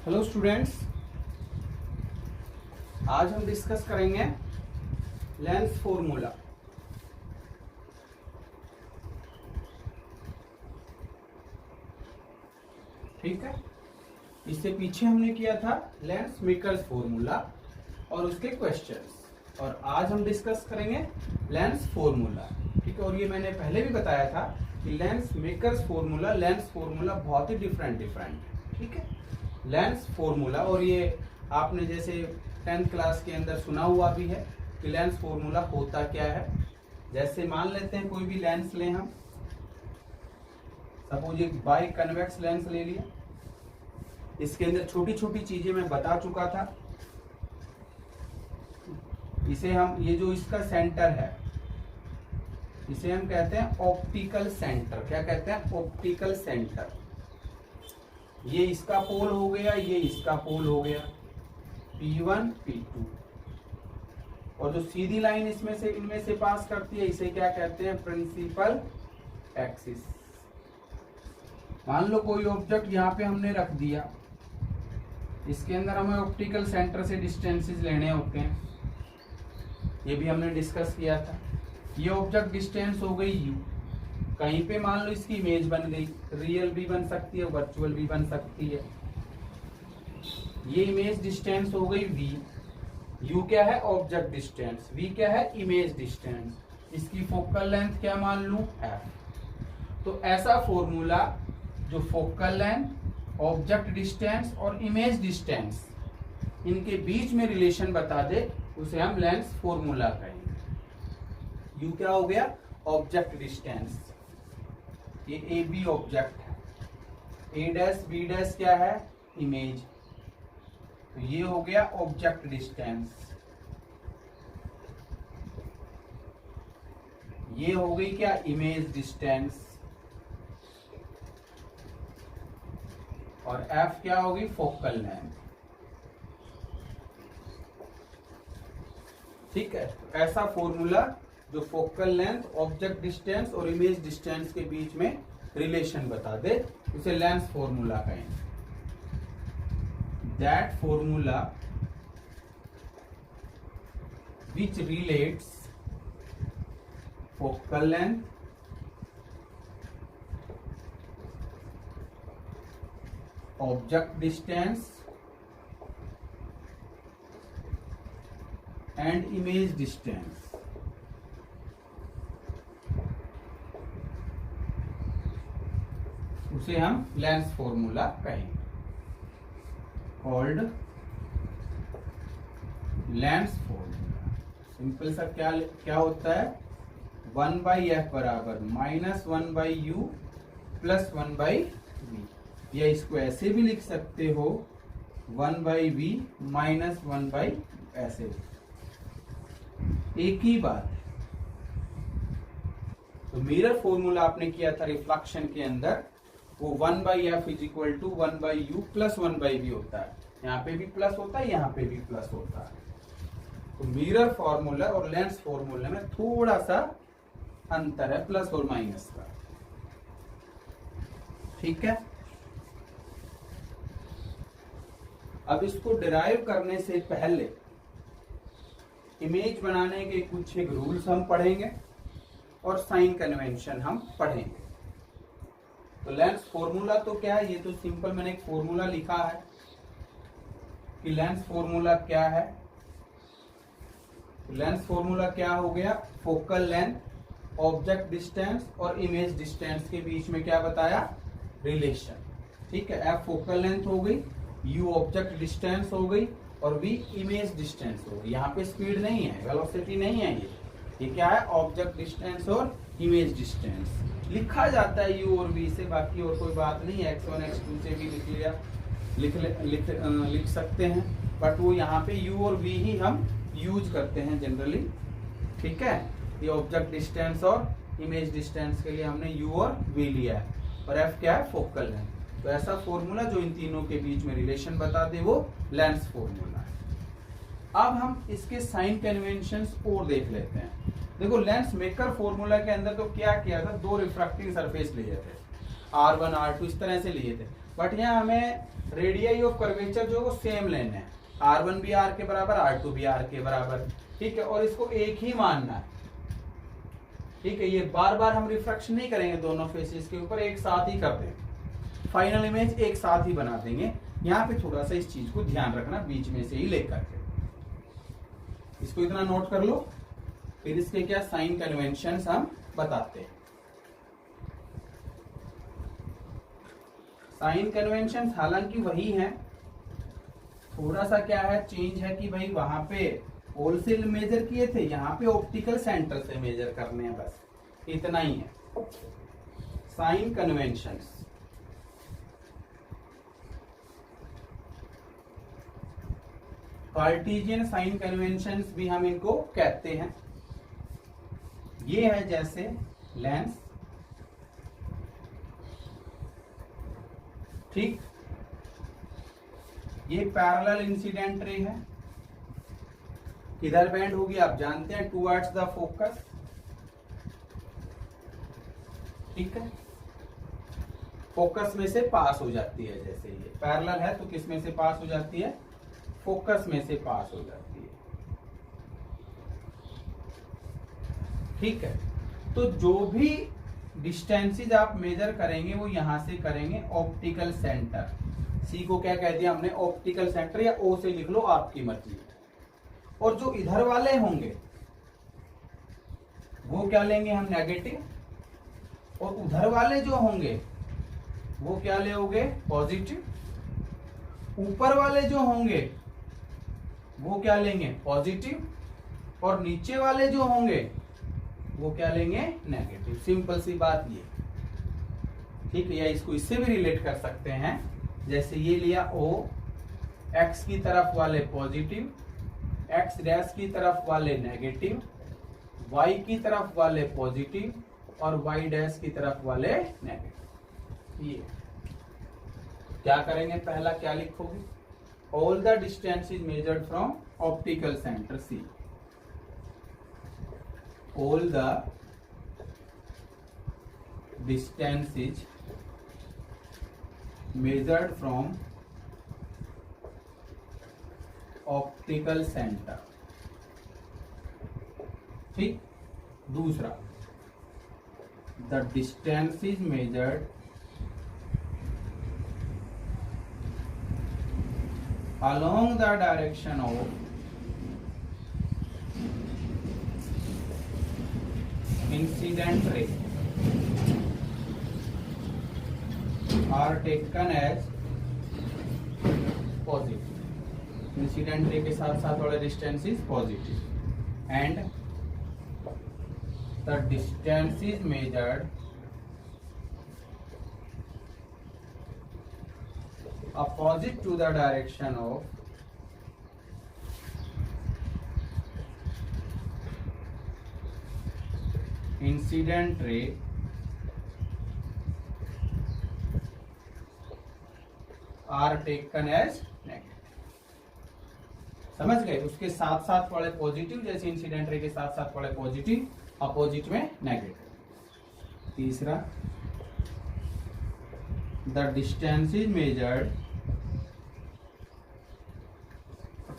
Hello students, आज हम discuss करेंगे लेंस फॉर्मूला। ठीक है, इससे पीछे हमने किया था लेंस मेकर्स फॉर्मूला और उसके क्वेश्चंस, और आज हम डिस्कस करेंगे लेंस फॉर्मूला। ठीक है, और ये मैंने पहले भी बताया था कि lens makers formula lens formula बहुत ही डिफरेंट है। ठीक है, लेंस फॉर्मूला, और ये आपने जैसे 10th क्लास के अंदर सुना हुआ भी है कि लेंस फॉर्मूला होता क्या है। जैसे मान लेते हैं कोई भी लेंस लें हम, सपोज एक बाई कन्वेक्स लेंस ले लिया, इसके अंदर छोटी छोटी चीजें मैं बता चुका था। इसे हम, ये जो इसका सेंटर है, इसे हम कहते हैं ऑप्टिकल सेंटर। क्या कहते हैं? Optical centre. ये इसका पोल हो गया, ये इसका पोल हो गया, P1 P2, और जो सीधी लाइन इनमें से पास करती है इसे क्या कहते हैं? Principal axis. मान लो कोई ऑब्जेक्ट यहाँ पे हमने रख दिया, इसके अंदर हमें ऑप्टिकल सेंटर से डिस्टेंसेस लेने होते हैं, ये भी हमने डिस्कस किया था। ये ऑब्जेक्ट डिस्टेंस हो गई u, कहीं पे मान लो इसकी इमेज बन गई, रियल भी बन सकती है, वर्चुअल भी बन सकती है। ये इमेज डिस्टेंस हो गई v, u क्या है? ऑब्जेक्ट डिस्टेंस, v क्या है? Image distance. इसकी फोकल लेंथ क्या मान लूं? f। तो ऐसा फॉर्मूला जो फोकल लेंथ, ऑब्जेक्ट डिस्टेंस और इमेज डिस्टेंस, इनके बीच में रिलेशन बता दे, उसे हम लेंस फॉर्मूला कहेंगे। u क्या हो गया? Object distance. ये ए बी ऑब्जेक्ट है, ए डैश बी डैश क्या है? इमेज। तो ये हो गया ऑब्जेक्ट डिस्टेंस। ये हो गई क्या? Image distance. और एफ क्या होगी? Focal length. ठीक है, तो ऐसा फॉर्मूला जो फोकल लेंथ, ऑब्जेक्ट डिस्टेंस और इमेज डिस्टेंस के बीच में रिलेशन बता दे, उसे लेंस फॉर्मूला कहेंगे। That formula which relates focal length, object distance and image distance, उसे हम लेंस फॉर्मूला कहेंगे। Called lens formula. सिंपल सा क्या होता है? 1/f बराबर -1/u प्लस 1/v, या इसको ऐसे भी लिख सकते हो 1/v माइनस 1/v, ऐसे एक ही बात है। तो मिरर फॉर्मूला आपने किया था रिफ्लेक्शन के अंदर, वो 1/f is equal to 1/u plus 1/v होता है। यहाँ पे भी प्लस होता है, यहाँ पे भी प्लस होता है। तो मिरर फॉर्मूला और लेंस फॉर्मूला में थोड़ा सा अंतर है, प्लस और माइनस का। ठीक है, अब इसको डिराइव करने से पहले इमेज बनाने के कुछ एक रूल्स हम पढ़ेंगे और साइन कन्वेंशन हम पढ़ेंगे। तो लेंस फॉर्मूला तो क्या है? ये तो सिंपल मैंने एक फॉर्मूला लिखा है कि लेंस फॉर्मूला क्या है। लेंस फॉर्मूला क्या हो गया? फोकल लेंथ, ऑब्जेक्ट डिस्टेंस और इमेज डिस्टेंस के बीच में क्या बताया? रिलेशन। ठीक है, एफ फोकल लेंथ हो गई, यू ऑब्जेक्ट डिस्टेंस हो गई, और v इमेज डिस्टेंस हो गई। यहाँ पे स्पीड नहीं है, वेलोसिटी नहीं है, ये क्या है? ऑब्जेक्ट डिस्टेंस और इमेज डिस्टेंस। लिखा जाता है u और v से, बाकी और कोई बात नहीं है। x1 x2 से भी लिख लिया, लिख सकते हैं, बट वो यहाँ पे u और v ही हम यूज करते हैं जनरली। ठीक है, ये ऑब्जेक्ट डिस्टेंस और इमेज डिस्टेंस के लिए हमने u और v लिया है, और f क्या है? फोकल है। तो ऐसा फॉर्मूला जो इन तीनों के बीच में रिलेशन बता दे, वो लेंस फॉर्मूला है। अब हम इसके साइन कन्वेंशंस और देख लेते हैं। देखो, लेंस मेकर फॉर्मूला के अंदर तो क्या किया था? दो रिफ्रैक्टिंग सरफेस लिए थे। R1 R2 इस तरह से लिए थे, बट यहाँ हमें रेडियस ऑफ कर्वेचर जो वो सेम लेना है, R1 भी R के बराबर, R2 भी R के बराबर, ठीक है, और इसको एक ही मानना है, ठीक है। ये बार बार हम रिफ्रैक्शन नहीं करेंगे दोनों फेसेस के ऊपर, एक साथ ही कर देंगे, फाइनल इमेज एक साथ ही बना देंगे। यहाँ पे थोड़ा सा इस चीज को ध्यान रखना, बीच में से ही लेकर के इसको इतना नोट कर लो, फिर इसके क्या साइन कन्वेंशंस हम बताते हैं। साइन कन्वेंशंस हालांकि वही हैं, थोड़ा सा क्या है चेंज है कि भाई वहां पे होलसेल मेजर किए थे, यहाँ पे ऑप्टिकल सेंटर से मेजर करने हैं, बस इतना ही है। Sign conventions Cartesian sign conventions भी हम इनको कहते हैं। ये है जैसे लेंस, ठीक, ये पैरेलल इंसिडेंट रे है, किधर बेंड होगी आप जानते हैं, टुवर्ड्स द फोकस, ठीक है, फोकस में से पास हो जाती है। जैसे ये पैरेलल है तो किस में से पास हो जाती है, फोकस में से पास हो जाती है, ठीक है। तो जो भी डिस्टेंसेज आप मेजर करेंगे वो यहां से करेंगे ऑप्टिकल सेंटर, सी को क्या कह दिया हमने, ऑप्टिकल सेंटर, या ओ से लिख लो आपकी मर्जी। और जो इधर वाले होंगे वो क्या लेंगे हम, नेगेटिव, और उधर वाले जो होंगे वो क्या लेोगे, पॉजिटिव। ऊपर वाले जो होंगे वो क्या लेंगे, पॉजिटिव, और नीचे वाले जो होंगे वो क्या लेंगे, नेगेटिव। सिंपल सी बात ये, ठीक है। या इसको इससे भी रिलेट कर सकते हैं, जैसे ये लिया O, एक्स की तरफ वाले पॉजिटिव, एक्स डैश की तरफ वाले नेगेटिव, वाई की तरफ वाले पॉजिटिव, और वाई डैश की तरफ वाले नेगेटिव। ये क्या करेंगे, पहला क्या लिखोगे, all the distance is measured from optical centre C, all the distance is measured from optical center, ठीक। दूसरा, the distance is measured along the direction of incident ray are taken as positive, incident ray के साथ साथ वाले distance is positive, and the distance is measured opposite to the direction of incident ray are taken as negative. समझ गए, उसके साथ साथ वाले पॉजिटिव, जैसे इंसिडेंट रे के साथ साथ वाले पॉजिटिव, अपोजिट में नेगेटिव। तीसरा, the distance is measured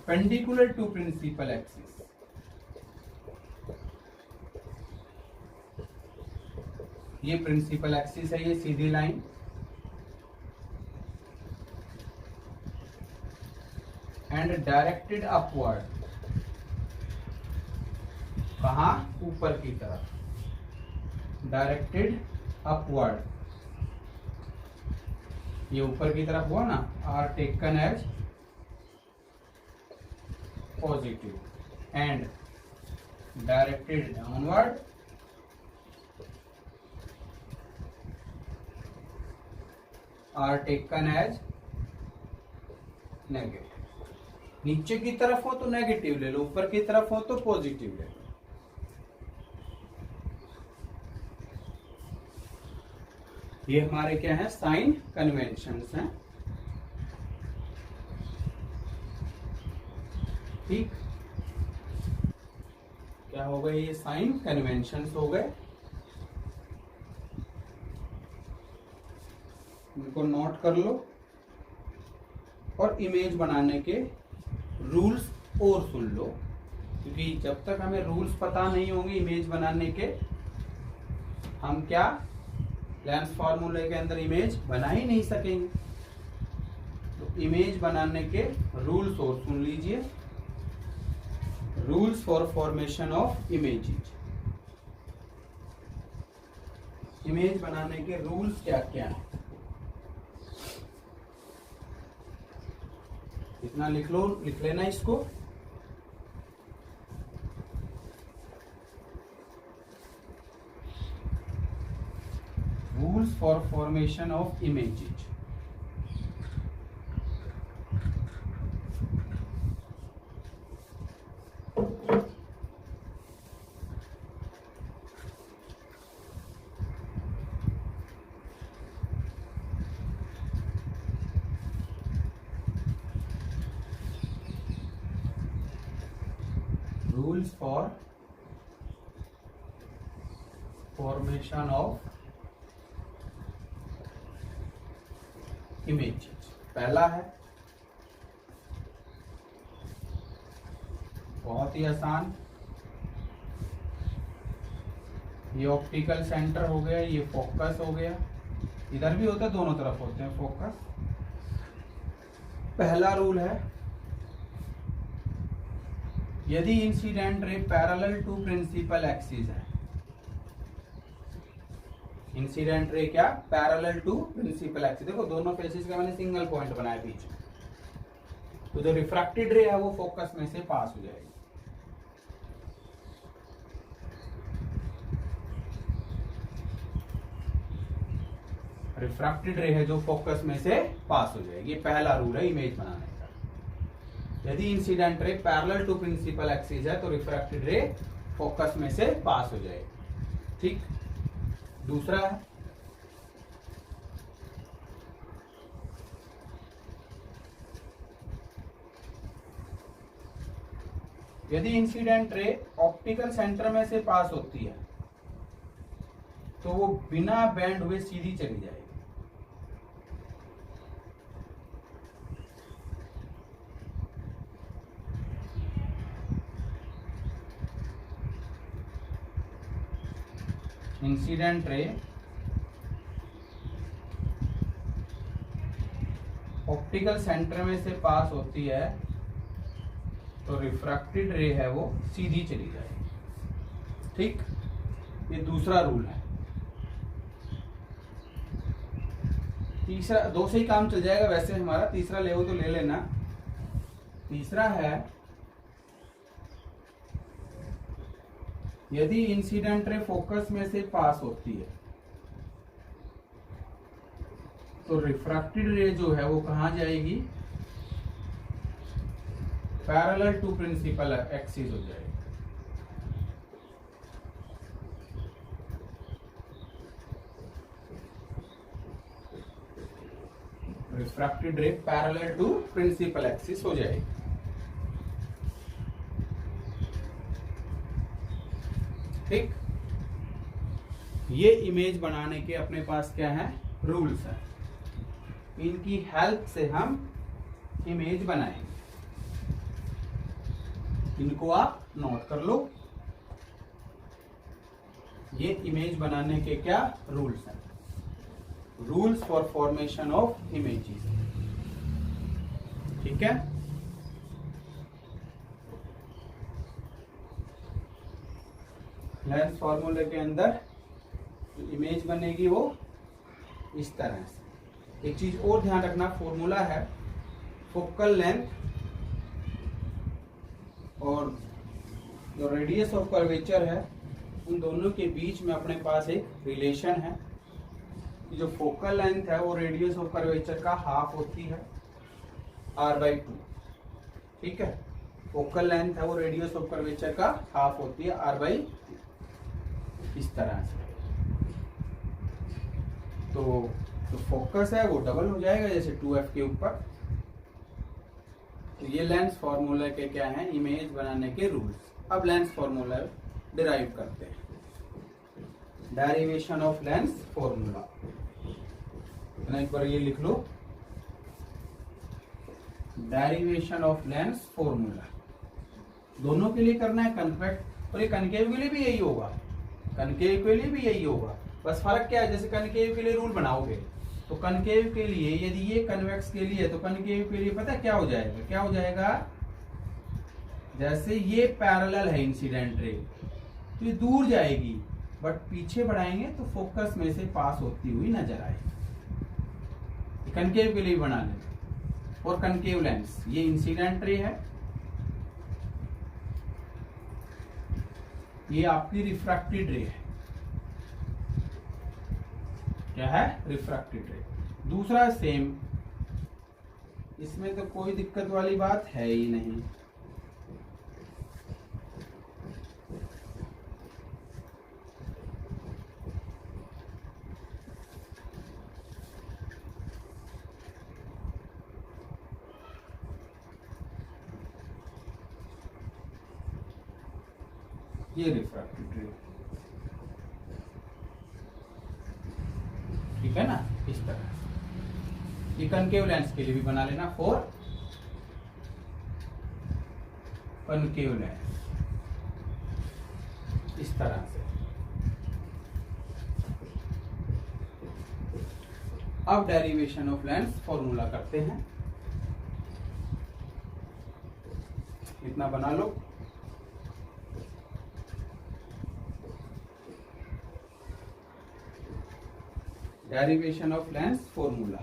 perpendicular to principal axis, ये प्रिंसिपल एक्सिस है, ये सीधी लाइन, एंड डायरेक्टेड अपवर्ड, कहा, ऊपर की तरफ, डायरेक्टेड अपवर्ड, ये ऊपर की तरफ हुआ ना, are taken as positive, and directed downward are taken as negative. नीचे की तरफ हो तो नेगेटिव ले लो, ऊपर की तरफ हो तो पॉजिटिव ले लो। ये हमारे क्या है, साइन कन्वेंशंस हैं, ठीक। क्या हो गए, ये साइन कन्वेंशंस हो गए। इनको नोट कर लो और इमेज बनाने के रूल्स और सुन लो, क्योंकि जब तक हमें रूल्स पता नहीं होंगे इमेज बनाने के, हम क्या लेंस फॉर्मूले के अंदर इमेज बना ही नहीं सकेंगे। तो इमेज बनाने के रूल्स और सुन लीजिए। Rules for formation of images. Image बनाने के रूल्स क्या क्या हैं, इतना लिख लो, लिख लेना इसको। Rules for formation of images. Rules for formation of images। पहला है बहुत ही आसान, ये ऑप्टिकल सेंटर हो गया, ये फोकस हो गया, इधर भी होता है, दोनों तरफ होते हैं फोकस। पहला रूल है यदि incident ray parallel to principal axis है, इंसिडेंट रे क्या पैरेलल टू प्रिंसिपल एक्सिस, देखो दोनों फेसेस का मैंने सिंगल पॉइंट बनाया बीच में, तो जो रिफ्रैक्टेड रे है वो फोकस में से पास हो जाएगी। रिफ्रैक्टेड रे है जो फोकस में से पास हो जाएगी, ये पहला रूल है इमेज बनाने का। यदि incident ray parallel to principal axis है तो रिफ्रैक्टेड रे फोकस में से पास हो जाएगी। ठीक। दूसरा है यदि इंसिडेंट रे ऑप्टिकल सेंटर में से पास होती है तो वो बिना बेंड हुए सीधी चली जाएगी। इंसिडेंट रे ऑप्टिकल सेंटर में से पास होती है तो रिफ्रैक्टेड रे है वो सीधी चली जाएगी। ठीक, ये दूसरा रूल है। तीसरा, दो से ही काम चल जाएगा वैसे हमारा, तीसरा ले हो तो ले लेना। तीसरा है यदि इंसिडेंट रे फोकस में से पास होती है तो रिफ्रैक्टेड रे जो है वो कहां जाएगी, पैरेलल टू प्रिंसिपल एक्सिस हो जाएगी। रिफ्रैक्टेड रे पैरेलल टू प्रिंसिपल एक्सिस हो जाएगी। ठीक, ये इमेज बनाने के अपने पास क्या है, रूल्स हैं। इनकी हेल्प से हम इमेज बनाएंगे, इनको आप नोट कर लो। ये इमेज बनाने के क्या रूल्स हैं, rules for formation of images. ठीक है, लेंस फॉर्मूले के अंदर इमेज बनेगी वो इस तरह से। एक चीज और ध्यान रखना, फॉर्मूला है फोकल लेंथ और जो रेडियस ऑफ कर्वेचर है उन दोनों के बीच में अपने पास एक रिलेशन है। जो फोकल लेंथ है वो रेडियस ऑफ कर्वेचर का हाफ होती है r/2। ठीक है, फोकल लेंथ है वो रेडियस ऑफ कर्वेचर का हाफ होती है r/2, इस तरह से। तो जो फोकस है वो डबल हो जाएगा जैसे 2f के ऊपर। तो ये लेंस फॉर्मूला के क्या है, इमेज बनाने के रूल्स। अब लेंस फॉर्मूला डिराइव करते हैं, डेरिवेशन ऑफ लेंस फॉर्मूला। ना, एक बार ये लिख लो, डेरिवेशन ऑफ लेंस फॉर्मूला। दोनों के लिए करना है, कन्वेक्स और ये कनकेव के लिए भी यही होगा, कनकेव के लिए भी यही होगा। बस फर्क क्या है, जैसे कनकेव के लिए रूल बनाओगे तो कनकेव के लिए यदि ये कन्वेक्स के लिए, तो कनकेव के लिए पता है क्या हो जाएगा, क्या हो जाएगा, जैसे ये पैरेलल है इंसिडेंट रे तो ये दूर जाएगी, बट पीछे बढ़ाएंगे तो फोकस में से पास होती हुई नजर आएगी। कनकेव के लिए बना लें। और कनकेव लेंस, ये इंसिडेंट रे है, ये आपकी रिफ्रैक्टेड रे है। क्या है, रिफ्रैक्टेड रे। दूसरा सेम, इसमें तो कोई दिक्कत वाली बात है ही नहीं। ये रिफ्रैक्टेड रे, ठीक है ना, इस तरह। ये कनकेव लेंस के लिए भी बना लेना, फॉर कनकेव लेंस, इस तरह से। अब डेरिवेशन ऑफ लेंस फॉर्मूला करते हैं। इतना बना लो। Derivation of lens formula,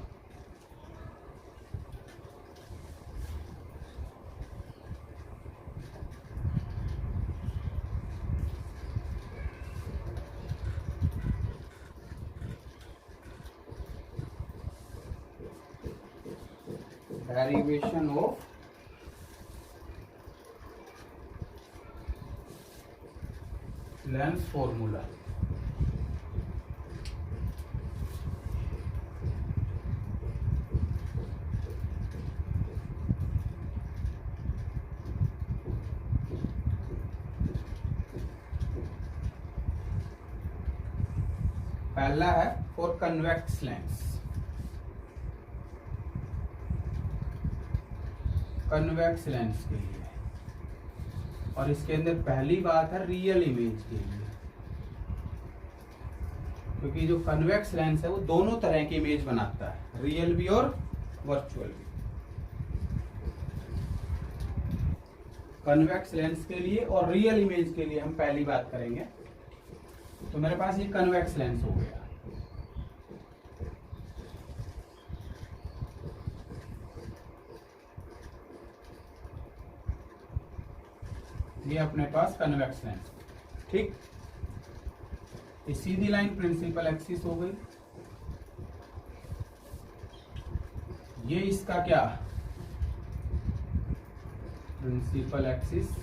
derivation of lens formula. पहला है for convex lens, convex lens के लिए, और इसके अंदर पहली बात है रियल इमेज के लिए, क्योंकि जो कन्वेक्स लेंस है वो दोनों तरह की इमेज बनाता है, रियल भी और वर्चुअल भी। कन्वेक्स लेंस के लिए और रियल इमेज के लिए हम पहली बात करेंगे। तो मेरे पास ये कन्वेक्स लेंस हो गया, ये अपने पास कन्वेक्स लेंस, ठीक। ये सीधी लाइन प्रिंसिपल एक्सिस हो गई। ये इसका क्या, प्रिंसिपल एक्सिस,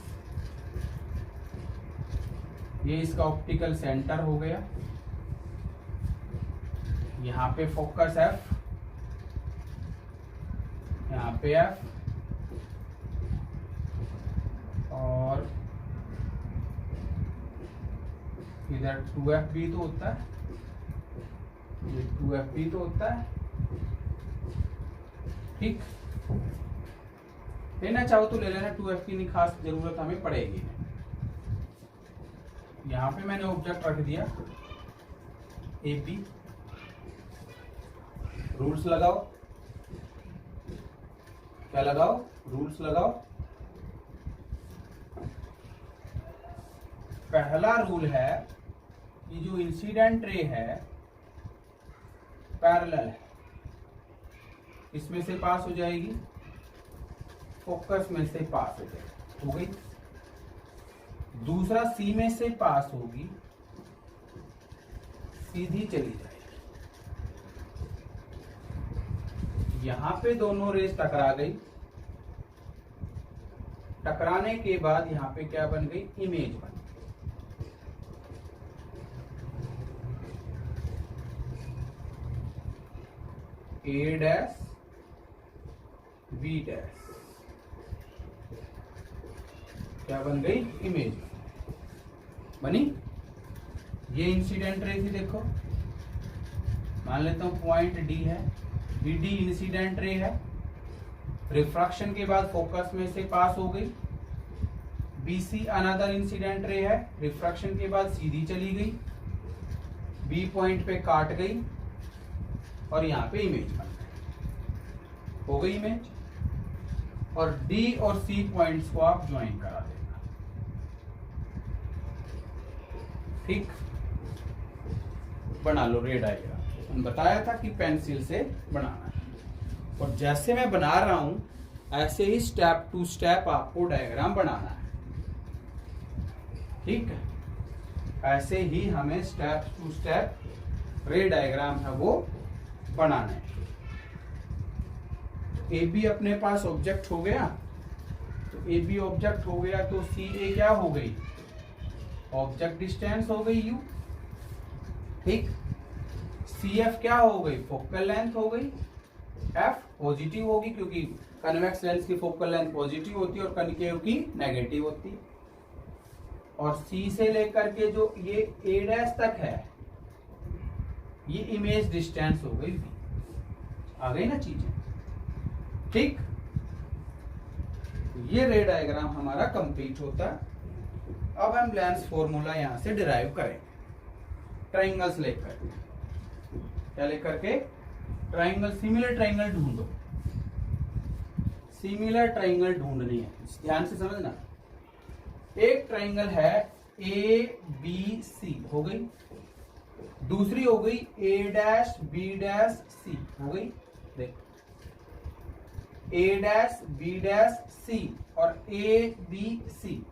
ये इसका ऑप्टिकल सेंटर हो गया। यहाँ पे फोकस F, यहाँ पे F, और इधर 2F भी तो होता है, ये 2F भी तो होता है, ठीक। लेना चाहो तो ले लेना, 2F की नहीं खास जरूरत हमें पड़ेगी। यहां पे मैंने ऑब्जेक्ट रख दिया AP, रूल्स लगाओ, क्या लगाओ, रूल्स लगाओ। पहला रूल है कि जो इंसिडेंट रे है पैरेलल है, इसमें से पास हो जाएगी, फोकस में से पास हो जाएगी, हो गई। दूसरा C में से पास होगी, सीधी चली जाएगी। यहां पे दोनों रेस टकरा गई, टकराने के बाद यहां पे क्या बन गई, इमेज बन गई। A डैश B डैश क्या बन गई, इमेज बनी। ये इंसिडेंट रे थी, देखो मान लेता हूं पॉइंट डी है, डी इंसिडेंट रे है, रिफ्रैक्शन के बाद फोकस में से पास हो गई। BC अनदर इंसिडेंट रे है, रिफ्रैक्शन के बाद सीधी चली गई, बी पॉइंट पे काट गई और यहाँ पे इमेज बन गई, हो गई इमेज। और डी और सी पॉइंट्स को आप ज्वाइन करा देना, ठीक। बना लो रे डायग्राम, बताया था कि पेंसिल से बनाना है, और जैसे मैं बना रहा हूं ऐसे ही स्टेप टू स्टेप आपको डायग्राम बनाना है, ठीक है। ऐसे ही हमें step to step ray diagram है वो बनाना है। ए बी अपने पास ऑब्जेक्ट हो गया, तो ए बी ऑब्जेक्ट हो गया तो सी ए क्या हो गई, ऑब्जेक्ट डिस्टेंस हो गई यू, ठीक। सी एफ क्या हो गई, फोकल लेंथ हो गई, एफ पॉजिटिव होगी क्योंकि कन्वेक्स लेंस की फोकल लेंथ पॉजिटिव होती है और कनकेव की नेगेटिव होती है। और सी से लेकर के जो ये ए डैश तक है ये इमेज डिस्टेंस हो गई बी। आ गई ना चीजें, ठीक। ये रे डायग्राम हमारा कंप्लीट होता है। अब हम लेंस फॉर्मूला यहां से डिराइव करेंगे, ट्राइंगल्स लेकर, क्या लेकर के, ट्राइंगल, सिमिलर ट्राइंगल ढूंढो, सिमिलर ट्राइंगल ढूंढनी है, ध्यान से समझना। एक ट्राइंगल है ए बी सी, हो गई। दूसरी हो गई ए डैश बी डैश सी, हो गई। देखो ए डैश बी डैश सी और ए बी सी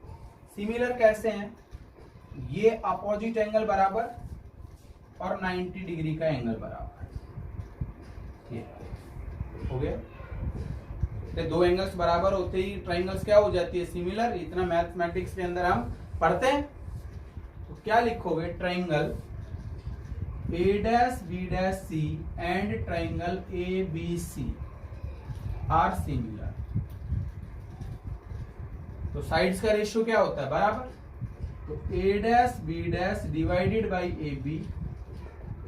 सिमिलर कैसे हैं, ये अपोजिट एंगल बराबर और 90 डिग्री का एंगल बराबर, ये हो गया। तो दो एंगल्स बराबर होते ही ट्राइंगल्स क्या हो जाती है, सिमिलर। इतना मैथमेटिक्स के अंदर हम पढ़ते हैं। तो क्या लिखोगे, triangle A dash B dash C and triangle A B C are similar. तो साइड्स का रेशियो क्या होता है, बराबर। तो A dash B dash divided by A B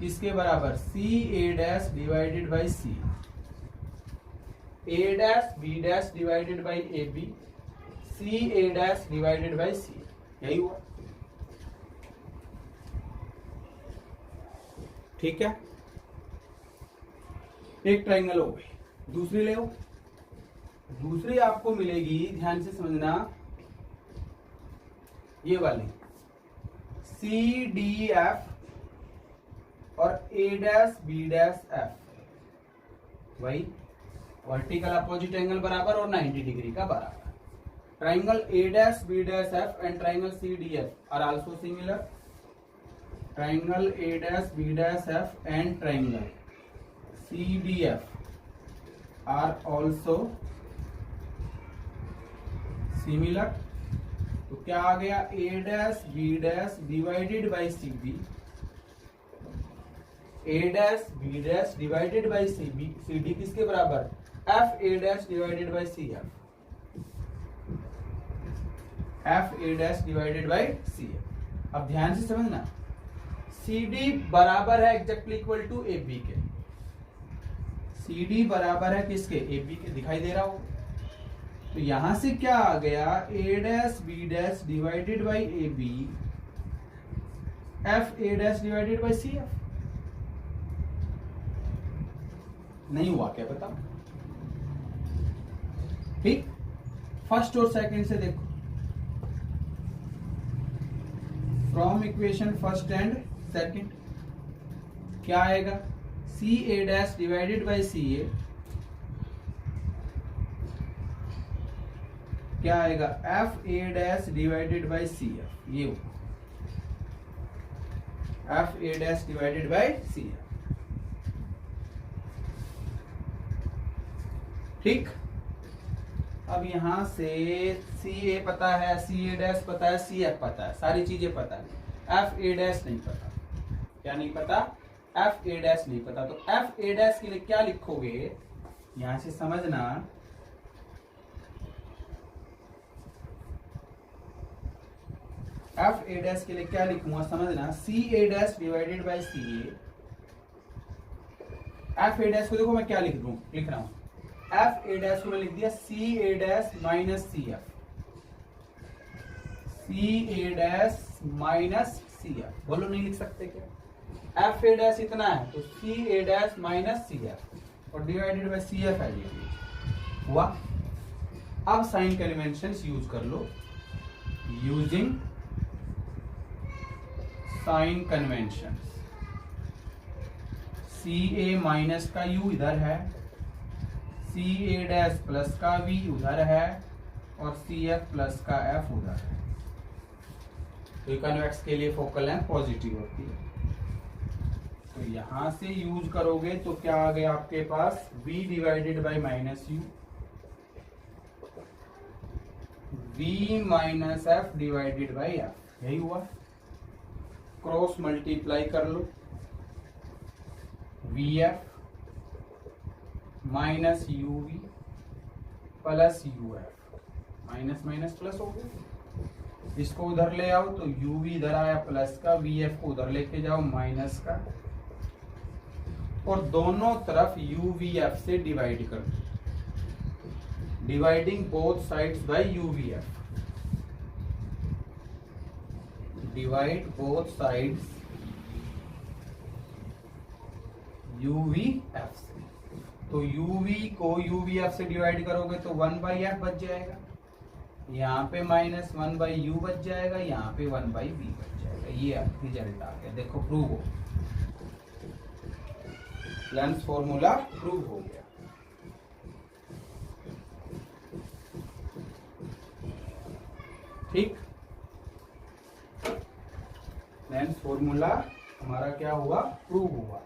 किसके बराबर, C A dash divided by C. A dash B dash divided by A B, C A dash divided by C, यही हुआ, ठीक है। एक ट्राइंगल हो गई, दूसरी ले, दूसरी आपको मिलेगी, ध्यान से समझना, ये वाली सी डी एफ और A dash B dash F, वही वर्टिकल अपोजिट एंगल बराबर और 90 डिग्री का बराबर। Triangle A dash B dash F and triangle C D F are also similar. Triangle A dash B dash F and triangle C D F are also similar. तो क्या आ गया, A dash B dash divided by C B, A dash B dash divided by C B, C D किसके बराबर, F A dash divided by C F, F A dash divided by C F. अब ध्यान से समझना, C D बराबर है exactly equal to A B के, C D बराबर है किसके, ए बी के, दिखाई दे रहा हो। तो यहां से क्या आ गया, A dash B dash divided by A B, F A dash divided by C F. नहीं हुआ क्या, बताओ, ठीक। फर्स्ट और सेकंड से देखो, from equation first and second क्या आएगा, C A dash divided by C A, क्या आएगा, F A dash divided by C F, ये F A dash divided by C F, ठीक। अब यहां से सी ए पता है, सी ए डैश पता है, सी एफ पता है, सारी चीजें पता है, एफ ए डैश नहीं पता। क्या नहीं पता, एफ ए डैश नहीं पता। तो एफ ए डैश के लिए क्या लिखोगे, यहां से समझना, एफ ए डैश के लिए क्या लिखूंगा, समझना, C A dash divided by C A F A dash को देखो मैं क्या लिख रहा हूं, एफ ए डैश को मैं लिख दिया सी A dash minus C F, C A dash minus C F. बोलो नहीं लिख सकते क्या? एफ ए डैश इतना है तो सी A dash minus C F और डिवाइडेड बाय सी एफ है हुआ। अब साइन कन्वेंशंस यूज कर लो, यूजिंग साइन कन्वेंशंस। सी ए माइनस का यू इधर है, सी ए डैश प्लस का वी उधर है और सी एफ प्लस का एफ उधर है। तो कन्वेक्स के लिए फोकल लेंथ पॉजिटिव होती है, तो यहां से यूज करोगे तो क्या आ गया आपके पास, v divided by minus u, v minus f divided by f, यही हुआ। क्रॉस मल्टीप्लाई कर लो, v f minus u v plus u f, minus minus plus हो गया। इसको उधर ले आओ तो यू वी इधर आया प्लस का, वी एफ को उधर लेके जाओ माइनस का, और दोनों तरफ यू वी एफ से डिवाइड कर दो, dividing both sides by you V F, divide both sides you V F से। तो यू वी को यू वी एफ से डिवाइड करोगे तो 1 बाई एफ बच जाएगा, यहाँ पे माइनस 1 बाई यू बच जाएगा, यहाँ पे 1 बाई वी बच जाएगा। ये रिजल्ट आ गया, देखो प्रूव हो, लेंस फॉर्मूला प्रूव हो गया। ठीक, लेंस फॉर्मूला हमारा क्या हुआ, प्रूव हुआ।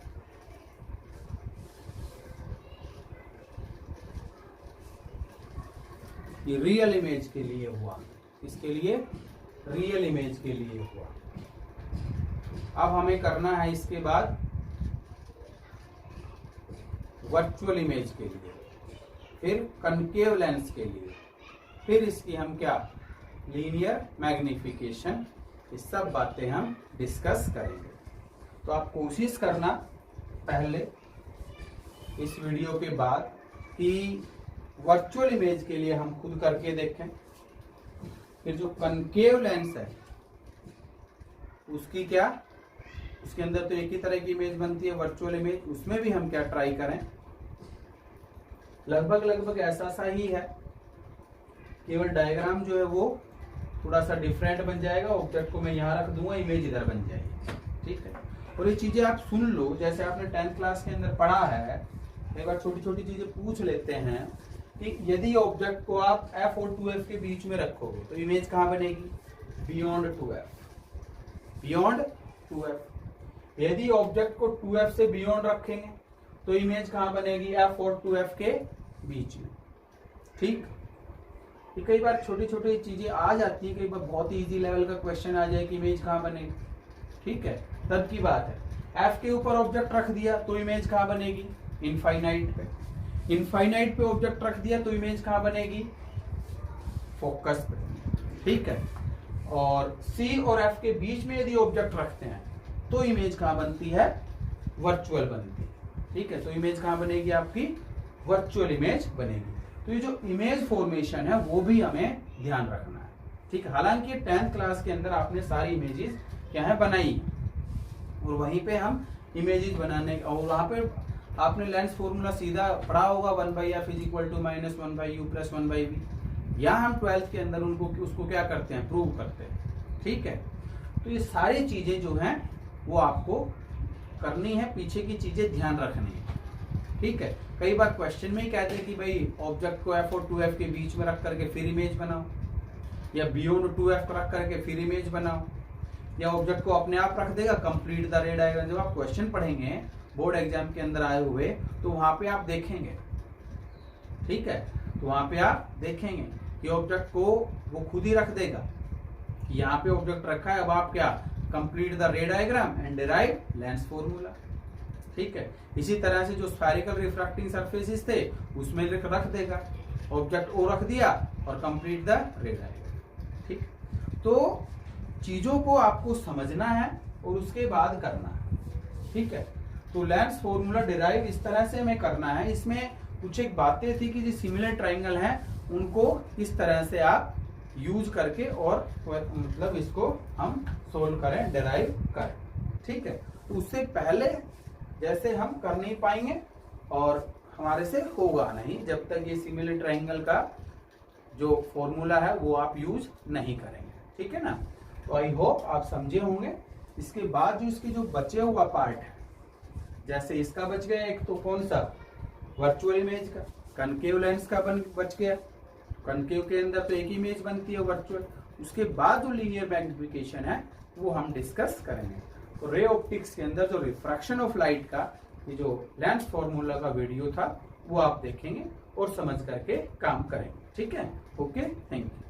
ये रियल इमेज के लिए हुआ, इसके लिए रियल इमेज के लिए हुआ। अब हमें करना है इसके बाद वर्चुअल इमेज के लिए, फिर कनकेव लेंस के लिए, फिर इसकी हम क्या लीनियर मैग्निफिकेशन, ये सब बातें हम डिस्कस करेंगे। तो आप कोशिश करना पहले इस वीडियो के बाद कि वर्चुअल इमेज के लिए हम खुद करके देखें, फिर जो कनकेव लेंस है उसकी क्या, उसके अंदर तो एक ही तरह की इमेज बनती है वर्चुअल इमेज, उसमें भी हम क्या ट्राई करें। लगभग ऐसा सा ही है, केवल डायग्राम जो है वो थोड़ा सा डिफरेंट बन जाएगा, ऑब्जेक्ट को मैं यहाँ रख दूंगा, इमेज इधर बन जाएगी। ठीक है, और ये चीजें आप सुन लो, जैसे आपने 10th क्लास के अंदर पढ़ा है, एक बार छोटी छोटी चीजें पूछ लेते हैं कि यदि ऑब्जेक्ट को आप f और 2f के बीच में रखोगे तो इमेज कहाँ बनेगी, बियॉन्ड 2f, बियॉन्ड 2f। यदि ऑब्जेक्ट को 2f से बियॉन्ड रखेंगे तो इमेज कहाँ बनेगी, f और 2f के बीच में। ठीक, कई बार छोटी छोटी चीजें आ जाती है, कई बार बहुत ही इजी लेवल का क्वेश्चन आ जाए कि इमेज कहाँ बनेगी। ठीक है, तब की बात है। f के ऊपर ऑब्जेक्ट रख दिया तो इमेज कहाँ बनेगी, इनफाइनाइट पे। इनफाइनाइट पे ऑब्जेक्ट रख दिया तो इमेज कहाँ बनेगी, फोकस पे। ठीक है, और C और F के बीच में यदि ऑब्जेक्ट रखते हैं तो इमेज कहाँ बनती है, वर्चुअल बनती है। ठीक है, तो इमेज कहाँ बनेगी, आपकी वर्चुअल इमेज बनेगी। तो ये जो इमेज फॉर्मेशन है वो भी हमें ध्यान रखना है। ठीक है, हालांकि 10th क्लास के अंदर आपने सारी इमेजेस क्या है बनाई, और वहीं पे हम इमेजेस बनाने, और वहां पे आपने लेंस फॉर्मूला सीधा पढ़ा होगा, 1/f is equal to minus 1/u plus 1/v। यहाँ हम 12th के अंदर उसको क्या करते हैं, प्रूव करते हैं। ठीक है, तो ये सारी चीजें जो हैं वो आपको करनी है, पीछे की चीजें ध्यान रखनी है। ठीक है, कई बार क्वेश्चन में ही कहते हैं कि भाई ऑब्जेक्ट को f और 2f के बीच में रख करके फिर इमेज बनाओ, या बियॉन्ड 2f रख करके फिर इमेज बनाओ, या ऑब्जेक्ट को अपने आप रख देगा, कंप्लीट द रे डायग्राम। जब आप क्वेश्चन पढ़ेंगे बोर्ड एग्जाम के अंदर आए हुए तो वहां पे आप देखेंगे। ठीक है, तो वहां पे आप देखेंगे कि ऑब्जेक्ट को वो खुद ही रख देगा कि यहाँ पे ऑब्जेक्ट रखा है, अब आप क्या कंप्लीट द रे diagram and derive lens formula. ठीक है, इसी तरह से जो स्फेरिकल रिफ्रैक्टिंग सरफेसेस थे उसमें रख देगा, ऑब्जेक्ट ओ रख दिया और कंप्लीट द रे डायग्राम। ठीक, तो चीजों को आपको समझना है और उसके बाद करना है। ठीक है, तो लेंस फॉर्मूला डिराइव इस तरह से हमें करना है। इसमें कुछ एक बातें थी कि जो सिमिलर ट्राइंगल है उनको किस तरह से आप यूज करके और मतलब इसको हम सोल्व करें, डिराइव करें। ठीक है, तो उससे पहले जैसे हम कर नहीं पाएंगे और हमारे से होगा नहीं जब तक ये सिमिलर ट्राइंगल का जो फॉर्मूला है वो आप यूज नहीं करेंगे। ठीक है ना, तो आई होप आप समझे होंगे। इसके बाद जो इसके जो बचे हुआ पार्ट है, जैसे इसका बच गया एक, तो कौन सा, वर्चुअल इमेज का, कनकेव लेंस का बच गया। कनकेव के अंदर तो एक इमेज बनती है वर्चुअल। उसके बाद जो लीनियर मैग्निफिकेशन है वो हम डिस्कस करेंगे। तो रे ऑप्टिक्स के अंदर जो रिफ्रैक्शन ऑफ लाइट का ये जो लेंस फॉर्मूला का वीडियो था वो आप देखेंगे और समझ करके काम करेंगे। ठीक है, ओके, थैंक यू।